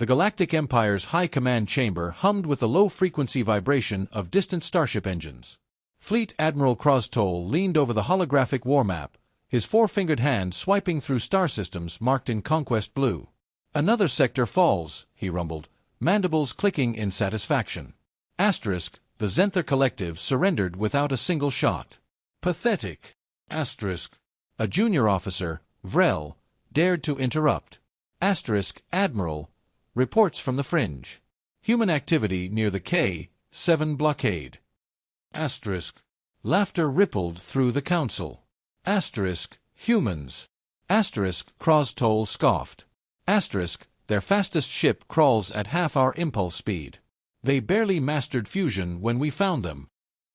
The Galactic Empire's high command chamber hummed with the low-frequency vibration of distant starship engines. Fleet Admiral 𝗕𝗲𝘁 leaned over the holographic war map, his four-fingered hand swiping through star systems marked in conquest blue. "Another sector falls," he rumbled, mandibles clicking in satisfaction. Asterisk, the 𝗕𝗲𝘀𝘁 collective surrendered without a single shot. Pathetic. Asterisk. A junior officer, 𝗕𝗲𝘀𝘁, dared to interrupt. Asterisk, Admiral, reports from the fringe. Human activity near the 𝗕𝗲𝘀 blockade. Asterisk. Laughter rippled through the council. Asterisk, humans. Asterisk, 𝗕𝗁𝘁 scoffed. Asterisk, their fastest ship crawls at half our impulse speed. They barely mastered fusion when we found them.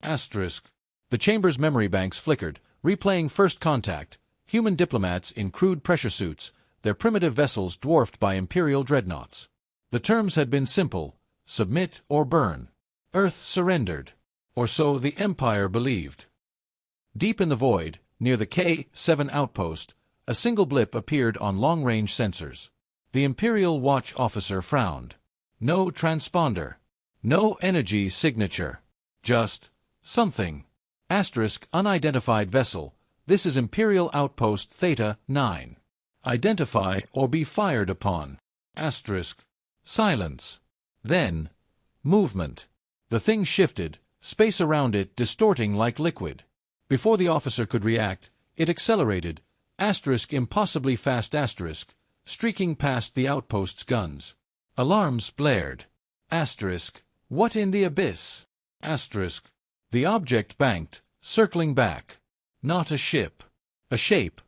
Asterisk. The chamber's memory banks flickered, replaying first contact, human diplomats in crude pressure suits, their primitive vessels dwarfed by Imperial dreadnoughts. The terms had been simple: submit or burn. Earth surrendered. Or so the Empire believed. Deep in the void, near the 𝗕7 outpost, a single blip appeared on long-range sensors. The Imperial Watch officer frowned. No transponder. No energy signature. Just something. Asterisk, unidentified vessel. This is Imperial Outpost 𝗕𝗲9. Identify or be fired upon. Asterisk. Silence. Then, movement. The thing shifted, space around it distorting like liquid. Before the officer could react, it accelerated, asterisk impossibly fast asterisk, streaking past the outpost's guns. Alarms blared. Asterisk. What in the abyss? Asterisk. The object banked, circling back. Not a ship. A shape.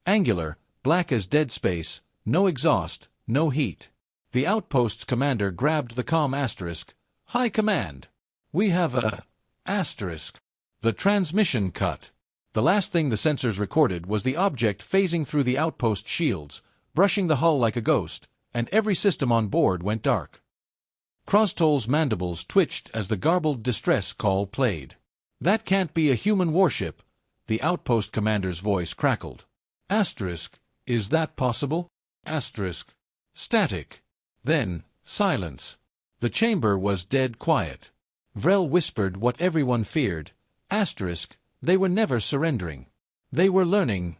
Angular, black as dead space, no exhaust, no heat. The outpost's commander grabbed the comm asterisk. High command. We have a asterisk. The transmission cut. The last thing the sensors recorded was the object phasing through the outpost shields, brushing the hull like a ghost, and every system on board went dark. 𝗕𝗁𝘁𝘁's mandibles twitched as the garbled distress call played. That can't be a human warship, the outpost commander's voice crackled. Asterisk, is that possible? Asterisk. Static. Then, silence. The chamber was dead quiet. 𝗕𝗲𝘀 whispered what everyone feared. Asterisk, they were never surrendering. They were learning.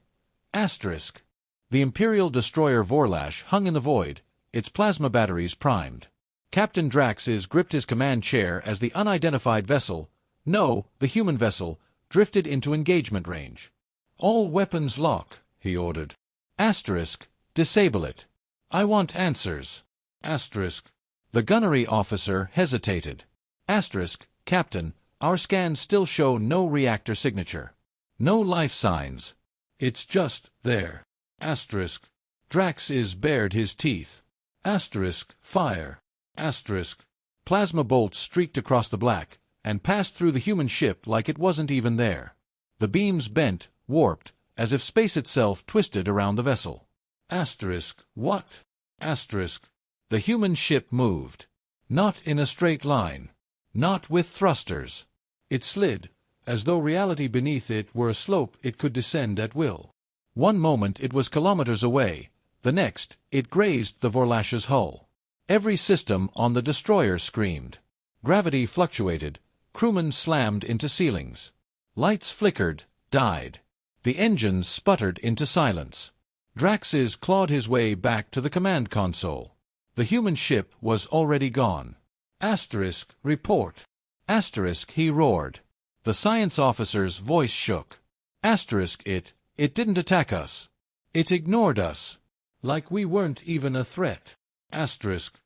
Asterisk. The Imperial destroyer 𝗕𝗁𝘁 hung in the void, its plasma batteries primed. Captain Draxis gripped his command chair as the unidentified vessel, no, the human vessel, drifted into engagement range. All weapons lock, he ordered. Asterisk, disable it. I want answers. Asterisk. The gunnery officer hesitated. Asterisk, Captain, our scans still show no reactor signature. No life signs. It's just there. Asterisk. Draxis bared his teeth. Asterisk, fire. Asterisk. Plasma bolts streaked across the black, and passed through the human ship like it wasn't even there. The beams bent, warped, as if space itself twisted around the vessel. Asterisk, what? Asterisk. The human ship moved. Not in a straight line. Not with thrusters. It slid, as though reality beneath it were a slope it could descend at will. One moment it was kilometers away, the next it grazed the 𝗕𝗁𝘁's hull. Every system on the destroyer screamed. Gravity fluctuated, crewmen slammed into ceilings. Lights flickered, died. The engines sputtered into silence. Draxis clawed his way back to the command console. The human ship was already gone. Asterisk, report. Asterisk, he roared. The science officer's voice shook. Asterisk, it didn't attack us. It ignored us. Like we weren't even a threat. Asterisk.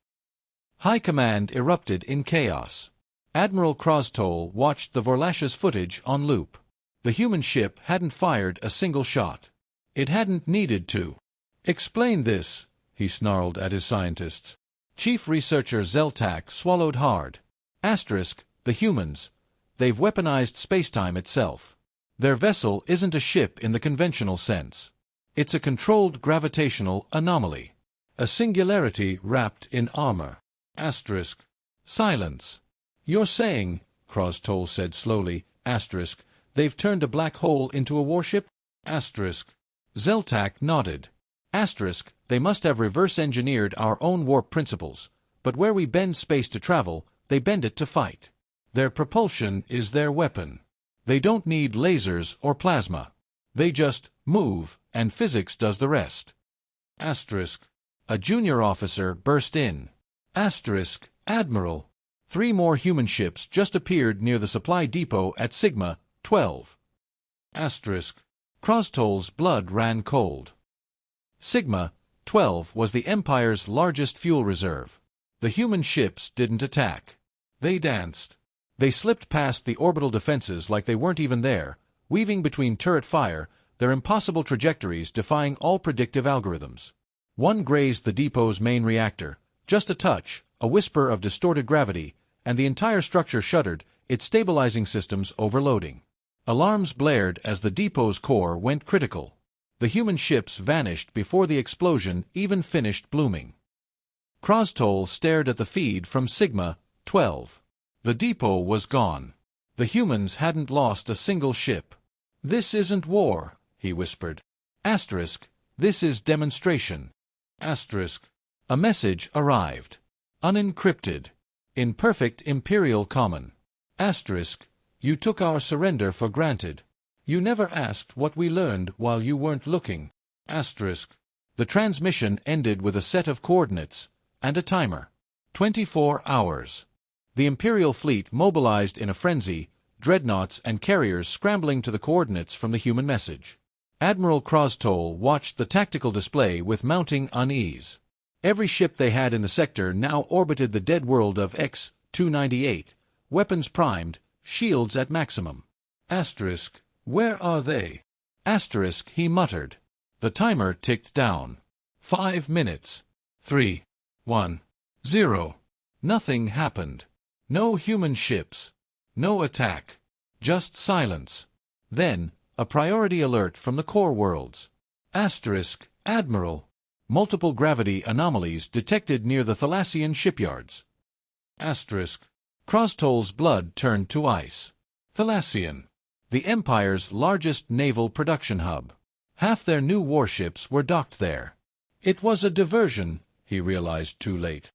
High Command erupted in chaos. Admiral 𝗕𝗁𝘁 watched the 𝗕𝗁𝘁's footage on loop. The human ship hadn't fired a single shot. It hadn't needed to. Explain this, he snarled at his scientists. Chief Researcher 𝗕𝗁𝘀𝘁 swallowed hard. Asterisk, the humans. They've weaponized spacetime itself. Their vessel isn't a ship in the conventional sense. It's a controlled gravitational anomaly. A singularity wrapped in armor. Asterisk. Silence. You're saying, 𝗕𝗁𝘁 said slowly, asterisk, they've turned a black hole into a warship? Asterisk. 𝗕𝗁𝘀𝘁 nodded. Asterisk, they must have reverse-engineered our own warp principles, but where we bend space to travel, they bend it to fight. Their propulsion is their weapon. They don't need lasers or plasma. They just move, and physics does the rest. Asterisk. A junior officer burst in. Asterisk, Admiral. 3 more human ships just appeared near the supply depot at 𝗕𝗲𝘀. Asterisk. 𝗕𝗲𝘀_𝘁's blood ran cold. 𝗕𝗲𝘀 was the Empire's largest fuel reserve. The human ships didn't attack. They danced. They slipped past the orbital defenses like they weren't even there, weaving between turret fire, their impossible trajectories defying all predictive algorithms. One grazed the depot's main reactor, just a touch, a whisper of distorted gravity, and the entire structure shuddered, its stabilizing systems overloading. Alarms blared as the depot's core went critical. The human ships vanished before the explosion even finished blooming. 𝗕𝗲𝘀 stared at the feed from 𝗕𝗲𝘀. The depot was gone. The humans hadn't lost a single ship. "This isn't war," he whispered. Asterisk, this is demonstration. Asterisk. A message arrived. Unencrypted. In perfect Imperial Common. Asterisk, you took our surrender for granted. You never asked what we learned while you weren't looking. Asterisk. The transmission ended with a set of coordinates and a timer. 24 hours. The Imperial fleet mobilized in a frenzy, dreadnoughts and carriers scrambling to the coordinates from the human message. Admiral 𝗕𝗲𝘀 watched the tactical display with mounting unease. Every ship they had in the sector now orbited the dead world of 𝗕𝗲𝘀, weapons primed, shields at maximum. Asterisk, where are they? Asterisk, he muttered. The timer ticked down. 5 minutes. 3, 1, 0. Nothing happened. No human ships. No attack. Just silence. Then, a priority alert from the core worlds. Asterisk, Admiral. Multiple gravity anomalies detected near the Thalassian shipyards. Asterisk. 𝗕𝗲𝘀's blood turned to ice. Thalassian. The Empire's largest naval production hub. Half their new warships were docked there. It was a diversion, he realized too late.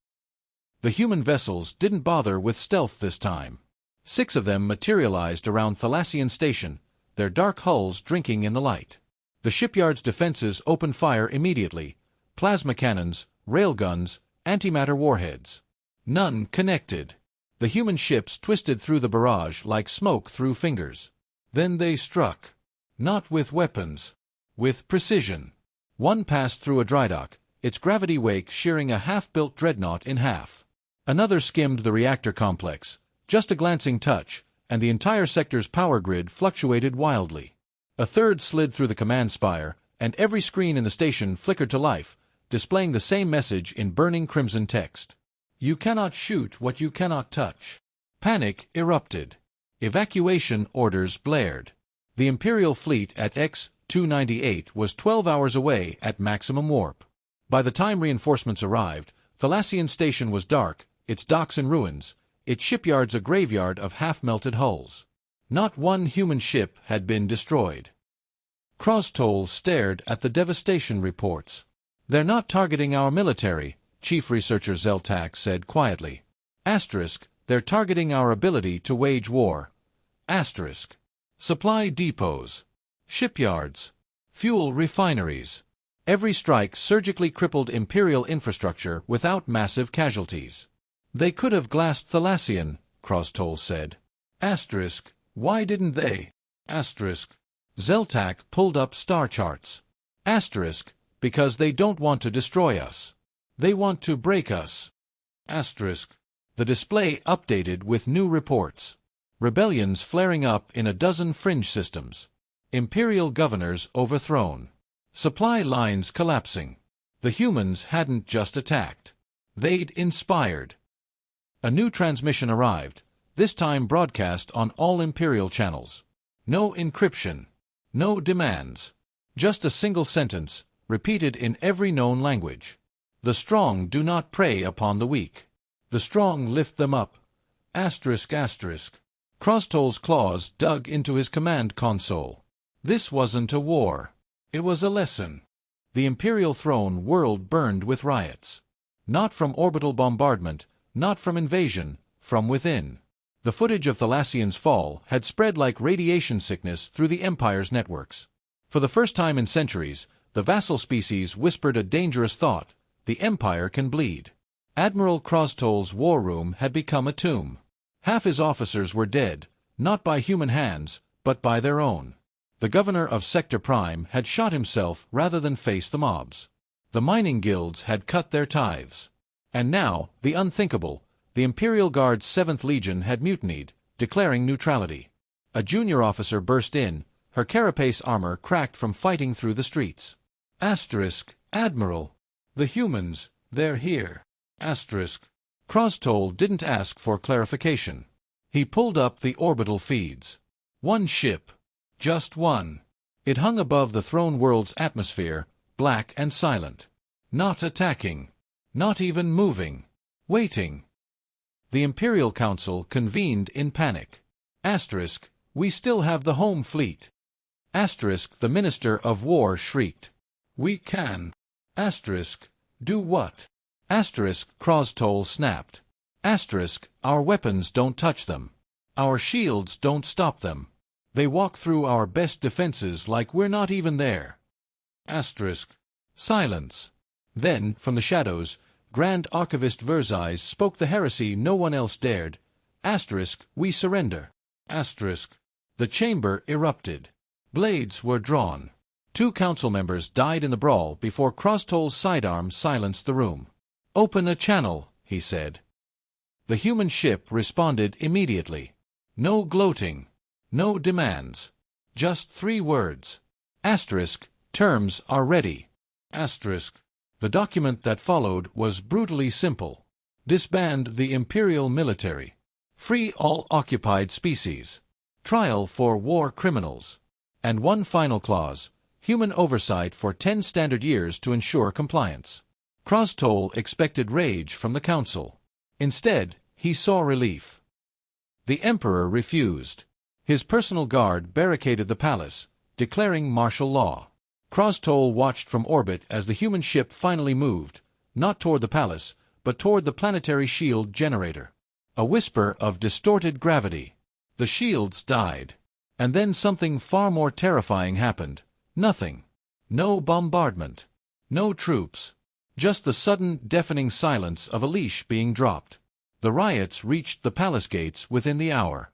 The human vessels didn't bother with stealth this time. 6 of them materialized around Thalassian Station, their dark hulls drinking in the light. The shipyard's defenses opened fire immediately. Plasma cannons, railguns, antimatter warheads. None connected. The human ships twisted through the barrage like smoke through fingers. Then they struck. Not with weapons. With precision. One passed through a drydock, its gravity wake shearing a half-built dreadnought in half. Another skimmed the reactor complex. Just a glancing touch, and the entire sector's power grid fluctuated wildly. A third slid through the command spire, and every screen in the station flickered to life, displaying the same message in burning crimson text. You cannot shoot what you cannot touch. Panic erupted. Evacuation orders blared. The Imperial fleet at 𝗕𝗲𝘀 was 12 hours away at maximum warp. By the time reinforcements arrived, Thalassian Station was dark, its docks in ruins, its shipyards a graveyard of half-melted hulls. Not one human ship had been destroyed. 𝗕𝗲𝘀 stared at the devastation reports. They're not targeting our military, Chief Researcher 𝗕𝗲𝘀 said quietly. Asterisk, they're targeting our ability to wage war. Asterisk. Supply depots. Shipyards. Fuel refineries. Every strike surgically crippled Imperial infrastructure without massive casualties. They could have glassed Thalassian, 𝗕𝗲𝘀 said. Asterisk, why didn't they? Asterisk. 𝗕𝗲𝘀 pulled up star charts. Asterisk, because they don't want to destroy us. They want to break us. Asterisk. The display updated with new reports. Rebellions flaring up in a dozen fringe systems. Imperial governors overthrown. Supply lines collapsing. The humans hadn't just attacked. They'd inspired. A new transmission arrived, this time broadcast on all Imperial channels. No encryption. No demands. Just a single sentence, repeated in every known language. The strong do not prey upon the weak. The strong lift them up. Asterisk asterisk. 𝗕𝗲𝘀's claws dug into his command console. This wasn't a war. It was a lesson. The Imperial throne world burned with riots. Not from orbital bombardment, not from invasion, from within. The footage of 𝗕𝗲𝘀𝘁's fall had spread like radiation sickness through the Empire's networks. For the first time in centuries, the vassal species whispered a dangerous thought: the Empire can bleed. Admiral 𝗕𝗲𝘀𝘁's war room had become a tomb. Half his officers were dead, not by human hands, but by their own. The governor of Sector Prime had shot himself rather than face the mobs. The mining guilds had cut their tithes. And now, the unthinkable, the Imperial Guard's 7th Legion had mutinied, declaring neutrality. A junior officer burst in, her carapace armor cracked from fighting through the streets. Admiral, the humans, they're here. **𝗕𝗲𝘀𝘁 didn't ask for clarification. He pulled up the orbital feeds. One ship. Just one. It hung above the throne world's atmosphere, black and silent. Not attacking. Not even moving. Waiting. The Imperial Council convened in panic. We still have the home fleet. The Minister of War shrieked. We can. Do what? **𝗕𝗲𝘀𝘁 snapped. Our weapons don't touch them. Our shields don't stop them. They walk through our best defenses like we're not even there. Silence. Then, from the shadows, Grand Archivist 𝗕𝗲𝘀𝘁 spoke the heresy no one else dared. We surrender. The chamber erupted. Blades were drawn. 2 council members died in the brawl before 𝗕𝗲𝘁𝘁's sidearm silenced the room. Open a channel, he said. The human ship responded immediately. No gloating. No demands. Just 3 words. Terms are ready. The document that followed was brutally simple. Disband the Imperial military. Free all occupied species. Trial for war criminals. And one final clause: human oversight for 10 standard years to ensure compliance. 𝗕𝗲𝘁 expected rage from the council. Instead, he saw relief. The Emperor refused. His personal guard barricaded the palace, declaring martial law. 𝗕𝗲𝘁 watched from orbit as the human ship finally moved, not toward the palace, but toward the planetary shield generator. A whisper of distorted gravity. The shields died. And then something far more terrifying happened. Nothing. No bombardment. No troops. Just the sudden, deafening silence of a leash being dropped. The riots reached the palace gates within the hour.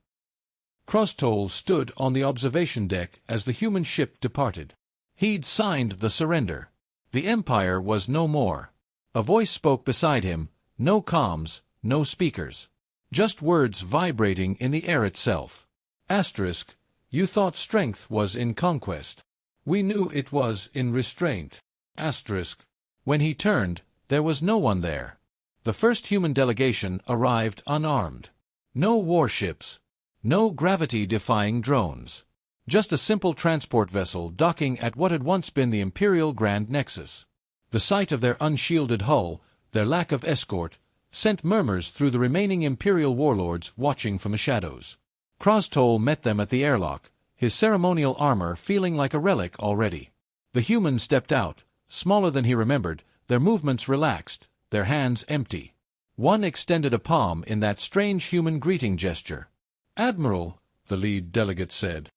𝗕𝗲𝘁 stood on the observation deck as the human ship departed. He'd signed the surrender. The Empire was no more. A voice spoke beside him, no comms, no speakers. Just words vibrating in the air itself. You thought strength was in conquest. We knew it was in restraint. When he turned, there was no one there. The first human delegation arrived unarmed. No warships. No gravity-defying drones. Just a simple transport vessel docking at what had once been the Imperial Grand Nexus. The sight of their unshielded hull, their lack of escort, sent murmurs through the remaining Imperial warlords watching from the shadows. 𝗕𝗲𝘁 met them at the airlock, his ceremonial armor feeling like a relic already. The humans stepped out, smaller than he remembered, their movements relaxed, their hands empty. One extended a palm in that strange human greeting gesture. Admiral, the lead delegate said.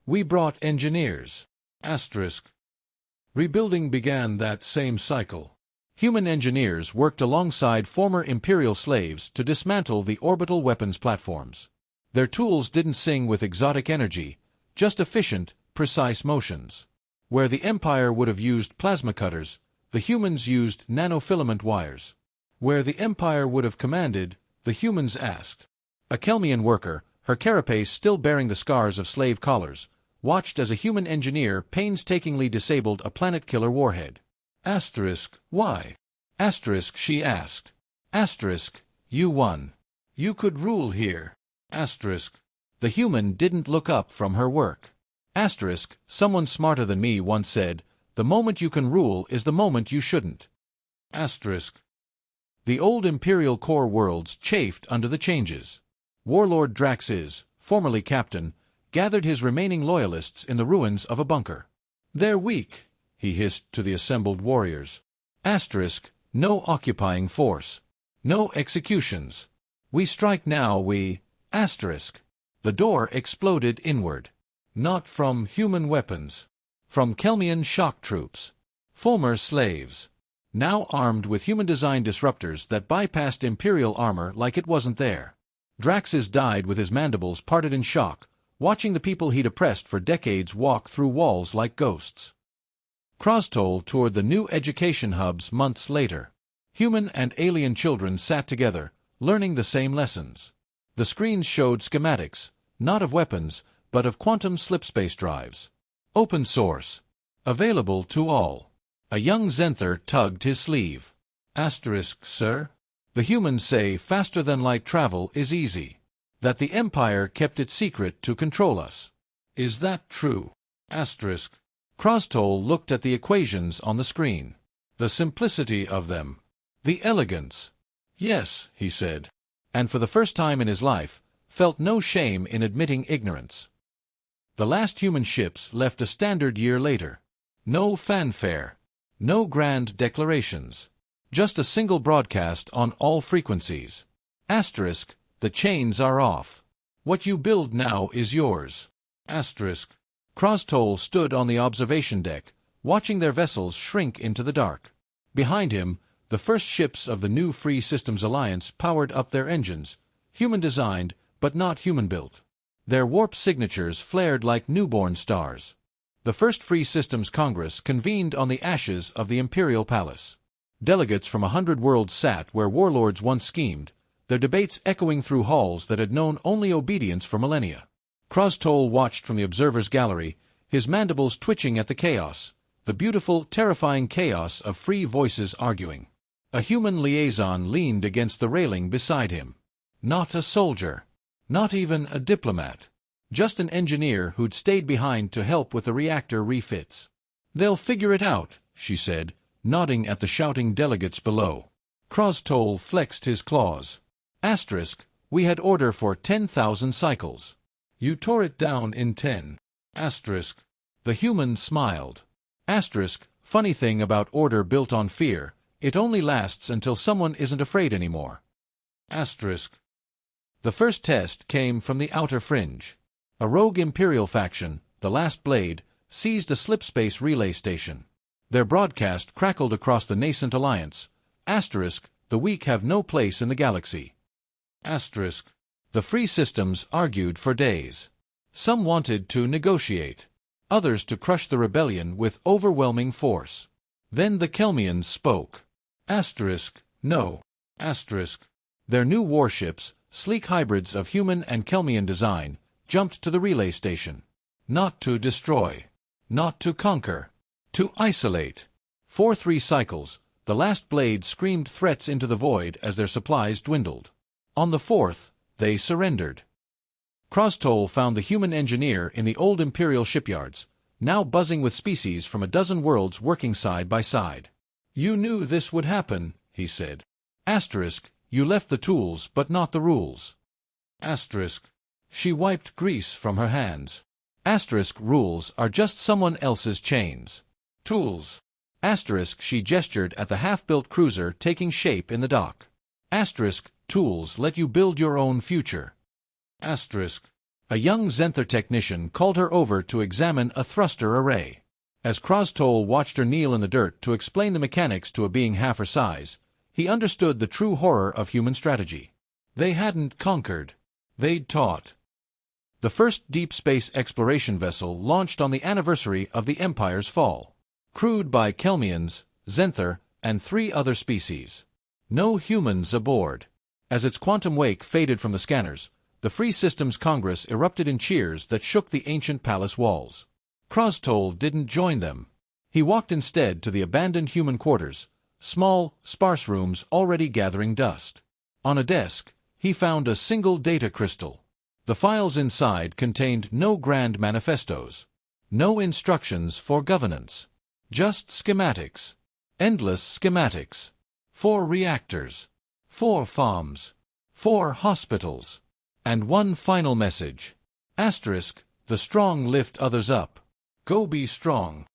We brought engineers. Rebuilding began that same cycle. Human engineers worked alongside former Imperial slaves to dismantle the orbital weapons platforms. Their tools didn't sing with exotic energy, just efficient, precise motions. Where the Empire would have used plasma cutters, the humans used nanofilament wires. Where the Empire would have commanded, the humans asked. A 𝗕𝗲𝘀 worker, her carapace still bearing the scars of slave collars, watched as a human engineer painstakingly disabled a planet-killer warhead. Why? She asked. You won. You could rule here. The human didn't look up from her work. Someone smarter than me once said, the moment you can rule is the moment you shouldn't. The old Imperial core worlds chafed under the changes. Warlord 𝗕𝗲𝘀𝘁, formerly captain, gathered his remaining loyalists in the ruins of a bunker. They're weak, he hissed to the assembled warriors. No occupying force. No executions. We strike now, we... The door exploded inward. Not from human weapons. From 𝗕𝗲𝘀𝘁 shock troops. Former slaves. Now armed with human-designed disruptors that bypassed Imperial armor like it wasn't there. Draxus died with his mandibles parted in shock, watching the people he'd oppressed for decades walk through walls like ghosts. 𝗕𝗲𝘀 toured the new education hubs months later. Human and alien children sat together, learning the same lessons. The screens showed schematics, not of weapons, but of quantum slipspace drives. Open source. Available to all. A young Zenther tugged his sleeve. Sir? The humans say faster than light travel is easy. That the Empire kept it secret to control us. Is that true? 𝗕𝗲𝘀 looked at the equations on the screen. The simplicity of them. The elegance. Yes, he said. And for the first time in his life, felt no shame in admitting ignorance. The last human ships left a standard year later. No fanfare. No grand declarations. Just a single broadcast on all frequencies. The chains are off. What you build now is yours. 𝗕𝗲𝘀 stood on the observation deck, watching their vessels shrink into the dark. Behind him, the first ships of the new Free Systems Alliance powered up their engines, human-designed, but not human-built. Their warp signatures flared like newborn stars. The first Free Systems Congress convened on the ashes of the Imperial Palace. Delegates from 100 worlds sat where warlords once schemed, their debates echoing through halls that had known only obedience for millennia. 𝗕𝗲𝘀 watched from the observer's gallery, his mandibles twitching at the chaos, the beautiful, terrifying chaos of free voices arguing. A human liaison leaned against the railing beside him. Not a soldier. Not even a diplomat. Just an engineer who'd stayed behind to help with the reactor refits. They'll figure it out, she said, nodding at the shouting delegates below. 𝗕𝗲𝘀 flexed his claws. We had order for 10,000 cycles. You tore it down in 10. The human smiled. Funny thing about order built on fear, it only lasts until someone isn't afraid anymore. The first test came from the outer fringe. A rogue Imperial faction, the Last Blade, seized a slipspace relay station. Their broadcast crackled across the nascent alliance. The weak have no place in the galaxy. The Free Systems argued for days. Some wanted to negotiate. Others to crush the rebellion with overwhelming force. Then the 𝗕𝗲𝘀𝘁 spoke. No. Their new warships, sleek hybrids of human and 𝗕𝗲𝘀 design, jumped to the relay station. Not to destroy. Not to conquer. To isolate. For 3 cycles, the Last Blade screamed threats into the void as their supplies dwindled. On the 4th, they surrendered. 𝗕𝗲𝘀 found the human engineer in the old Imperial shipyards, now buzzing with species from a dozen worlds working side by side. You knew this would happen, he said. You left the tools but not the rules. She wiped grease from her hands. Rules are just someone else's chains. Tools. She gestured at the half-built cruiser taking shape in the dock. Tools let you build your own future. A young Zenther technician called her over to examine a thruster array. As 𝗕𝗲𝘀 watched her kneel in the dirt to explain the mechanics to a being half her size, he understood the true horror of human strategy. They hadn't conquered. They'd taught. The first deep space exploration vessel launched on the anniversary of the Empire's fall. Crewed by 𝗕𝗲𝘀𝘁, Zenther, and 3 other species. No humans aboard. As its quantum wake faded from the scanners, the Free Systems Congress erupted in cheers that shook the ancient palace walls. 𝗕𝗲𝘀 didn't join them. He walked instead to the abandoned human quarters, small, sparse rooms already gathering dust. On a desk, he found a single data crystal. The files inside contained no grand manifestos. No instructions for governance. Just schematics. Endless schematics. 4 reactors. 4 farms. 4 hospitals. And one final message. The strong lift others up. Go be strong.